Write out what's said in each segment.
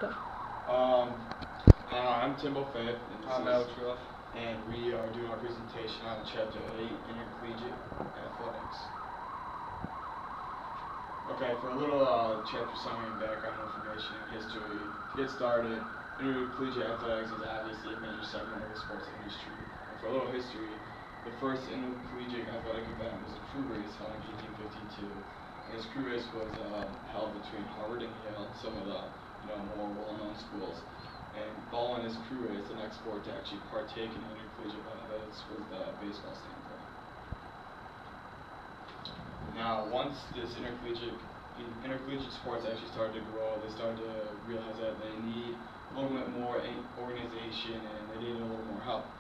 I'm Tim Beaufait, I'm Ruf. and we are doing our presentation on Chapter 8, Intercollegiate Athletics. Okay, for a little chapter summary and background information and history. To get started, intercollegiate athletics is obviously a major segment of the sports industry. And for a little history, the first intercollegiate athletic event was a crew race held in 1852. And this crew race was held between Harvard and Yale, some of the more well-known schools. And following this crew race, the next sport to actually partake in intercollegiate athletics was the baseball standpoint. Now, once this intercollegiate sports actually started to grow, they started to realize that they need a little bit more organization and they needed a little more help.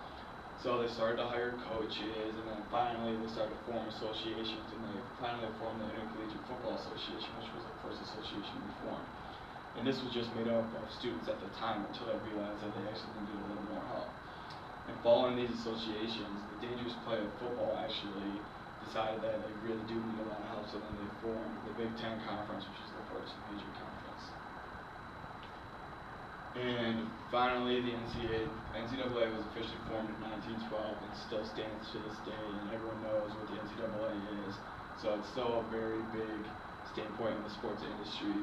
So they started to hire coaches, and then finally they started to form associations, and they finally formed the Intercollegiate Football Association, which was the first association we formed. And this was just made up of students at the time until they realized that they actually needed a little more help. And following these associations, the dangerous play of football actually decided that they really do need a lot of help, so then they formed the Big Ten Conference, which is the first major conference. And finally, the NCAA was officially formed in 1912 and still stands to this day, and everyone knows what the NCAA is. So it's still a very big standpoint in the sports industry.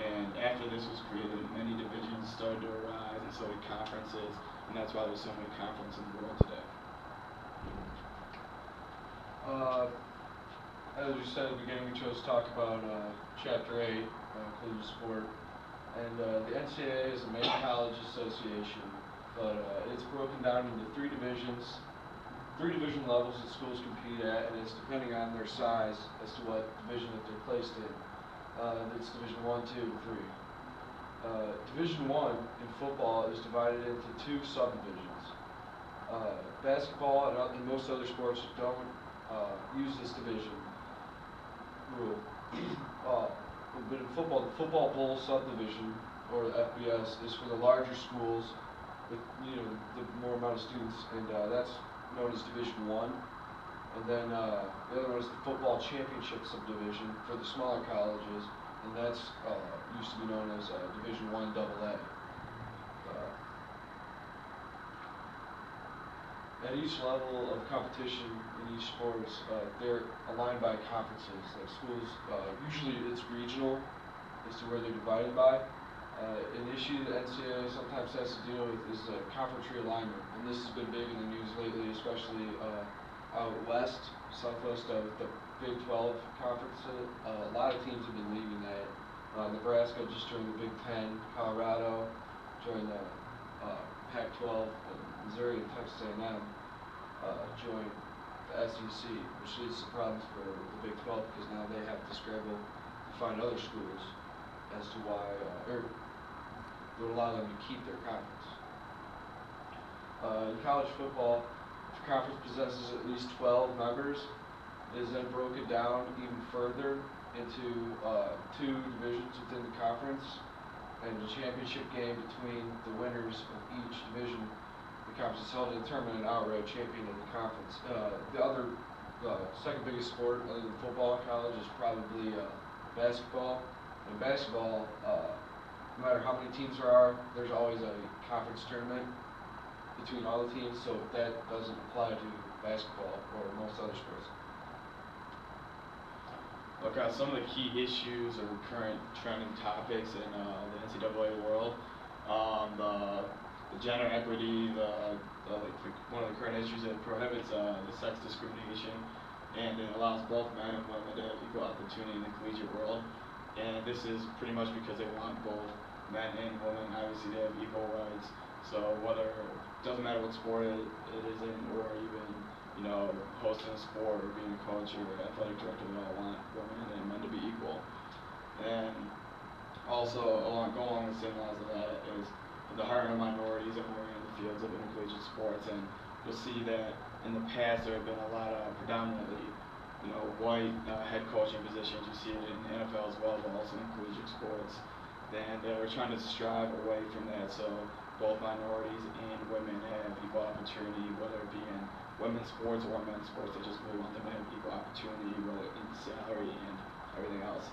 And after this was created, many divisions started to arise, and so did conferences, and that's why there's so many conferences in the world today. As we said at the beginning, we chose to talk about Chapter 8, collegiate sport. And the NCAA is a major college association, but it's broken down into three division levels that schools compete at, and it's depending on their size as to what division that they're placed in. It's Division 1, 2, and 3. Division 1 in football is divided into two subdivisions. Basketball and most other sports don't use this division rule. But in football, the Football Bowl subdivision, or the FBS, is for the larger schools with the more amount of students, and that's known as Division 1. And then the other one is the Football Championship subdivision for the smaller colleges, and that's used to be known as Division 1 AA. At each level of competition in each sports, they're aligned by conferences. Like schools, usually it's regional as to where they're divided by. An issue the NCAA sometimes has to deal with is conference realignment, and this has been big in the news lately, especially out west, southwest of the Big 12 conference. A lot of teams have been leaving that. Nebraska just joined the Big 10, Colorado joined the Pac-12, and Missouri and Texas A&M joined the SEC, which leads to problems for the Big 12 because now they have to scramble to find other schools as to why, or would allow them to keep their conference. In college football, if a conference possesses at least 12 members, it is then broken down even further into two divisions within the conference, and the championship game between the winners of each division. The conference is held to determine an outright champion of the conference. The second biggest sport other than football in college is probably basketball. In basketball, no matter how many teams there are, there's always a conference tournament between all the teams, so that doesn't apply to basketball or most other sports. Look at some of the key issues or current trending topics in the NCAA world. The gender equity, one of the current issues that prohibits the sex discrimination, and it allows both men and women to have equal opportunity in the collegiate world. And this is pretty much because they want both men and women obviously to have equal rights. So doesn't matter what sport it is in, or even hosting a sport or being a coach or athletic director, they all want women and men to be equal. And also going along the same lines of that is the hiring of minorities that were in the fields of intercollegiate sports, and you'll see that in the past there have been a lot of predominantly white head coaching positions. You see it in the NFL as well, but also in collegiate sports. And we're trying to strive away from that, so both minorities and women have equal opportunity, whether it be in women's sports or men's sports. They just really want them to have equal opportunity, whether in salary and everything else.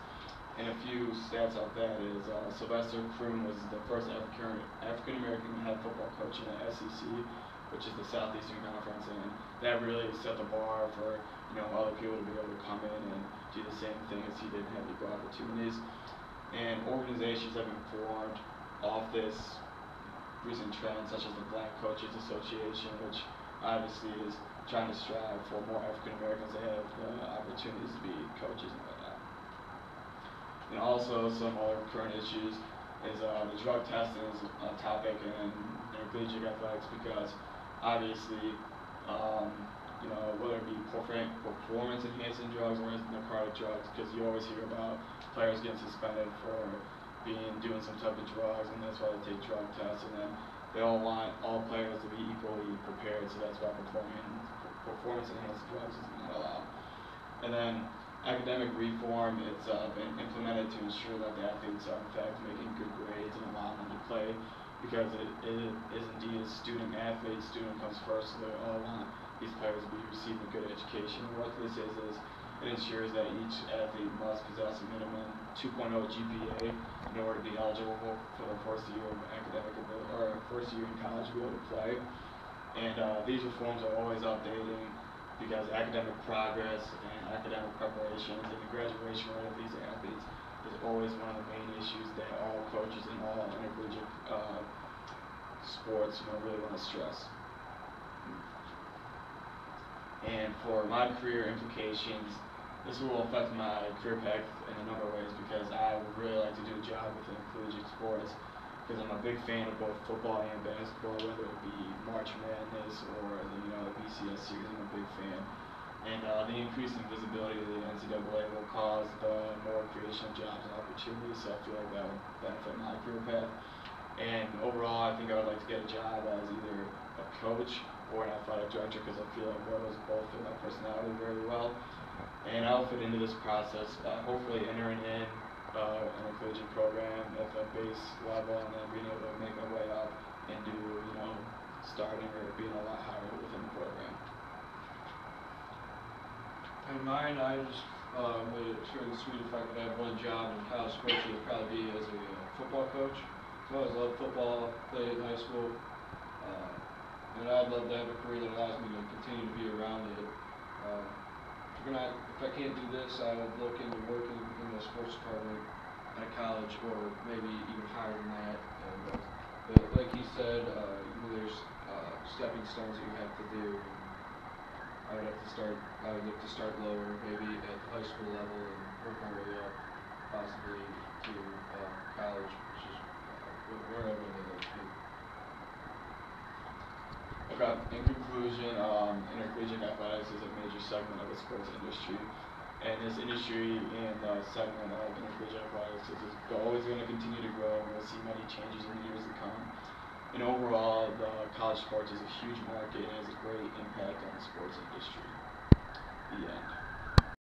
And a few stats out that is Sylvester Croom was the first African American head football coach in the SEC, which is the Southeastern Conference, and that really set the bar for other people to be able to come in and do the same thing as he did and have equal opportunities. And organizations have been formed off this recent trend, such as the Black Coaches Association, which obviously is trying to strive for more African Americans to have the opportunities to be coaches and whatnot. And also some other current issues is the drug testing is a topic in intercollegiate athletics because obviously, whether it be performance enhancing drugs or narcotic drugs, because you always hear about players getting suspended for doing some type of drugs, and that's why they take drug tests, and then they all want all players to be equally prepared, so that's why performance enhancing drugs is not allowed. And then academic reform, it's been implemented to ensure that the athletes are in fact making good grades and allowing them to play, because it is indeed a student athlete. Student comes first, so they all want these players to be receiving a good education. And what this is it ensures that each athlete must possess a minimum 2.0 GPA in order to be eligible for the first year of first year in college to be able to play. And these reforms are always updating because academic progress and academic preparations and the graduation rate of these athletes is always one of the main issues that all coaches in all intercollegiate sports really want to stress. And for my career implications, this will affect my career path in a number of ways because I would really like to do a job within collegiate sports because I'm a big fan of both football and basketball, whether it be March Madness or the BCS series. I'm a big fan. And the increasing visibility of the NCAA will cause the more creation of jobs and opportunities, so I feel like that would benefit my career path. And overall, I think I would like to get a job as either a coach or an athletic director because I feel like those both fit my personality very well. And I'll fit into this process by hopefully entering in an collegiate program at the base level and then being able to make my way up and do, starting or being a lot higher within the program. In mine, I just made it sure and sweet if I could have one job in college sports, it would probably be as a football coach. I always loved football, played in high school, and I'd love to have a career that allows me to continue to be around it. If I can't do this, I would look into working in the sports department at a college or maybe even higher than that. And but like he said, there's stepping stones that you have to do. I would look to start lower, maybe at the high school level and work my way up, possibly to college, which is where I would like to be. Okay, in conclusion, intercollegiate athletics is a major segment of the sports industry. And this industry and segment of intercollegiate athletics is always going to continue to grow, and we'll see many changes in the years to come. And overall, the college sports is a huge market and has a great impact on the sports industry. The end.